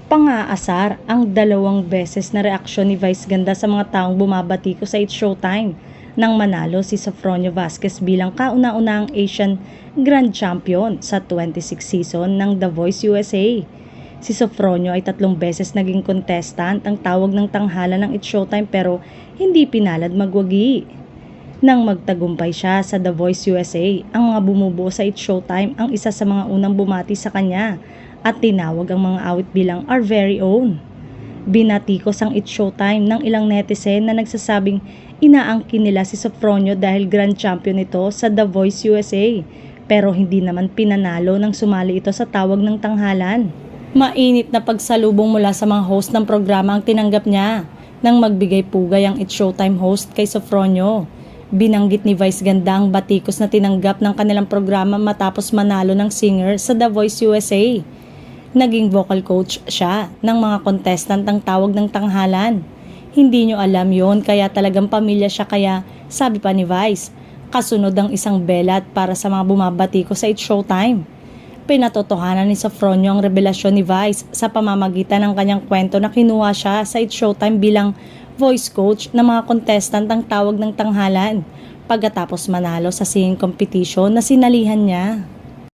Pang-aasar ang 2 beses na reaksyon ni Vice Ganda sa mga taong bumabati ko sa It's Showtime nang manalo si Sofronio Vasquez bilang kauna-unahang Asian Grand Champion sa 26 season ng The Voice USA. Si Sofronio ay 3 beses naging contestant ang tawag ng tanghalan ng It's Showtime pero hindi pinalad magwagi. Nang magtagumpay siya sa The Voice USA, ang mga bumubuo sa It's Showtime ang isa sa mga unang bumati sa kanya at tinawag ang mga awit bilang our very own. Binatikos ang It's Showtime ng ilang netizen na nagsasabing inaangkin nila si Sofronio dahil Grand Champion ito sa The Voice USA pero hindi naman pinanalo nang sumali ito sa tawag ng tanghalan. Mainit na pagsalubong mula sa mga host ng programa ang tinanggap niya nang magbigay pugay ang It's Showtime host kay Sofronio. Binanggit ni Vice Ganda ang batikos na tinanggap ng kanilang programa matapos manalo ng singer sa The Voice USA. Naging vocal coach siya ng mga contestant ang tawag ng tanghalan. Hindi nyo alam yon kaya talagang pamilya siya kaya sabi pa ni Vice, kasunod ang isang belat para sa mga bumabati ko sa It's Showtime. Pinatotohanan ni Sofronio ang revelasyon ni Vice sa pamamagitan ng kanyang kwento na kinuha siya sa It's Showtime bilang voice coach ng mga contestant ang tawag ng tanghalan pagkatapos manalo sa singing competition na sinalihan niya.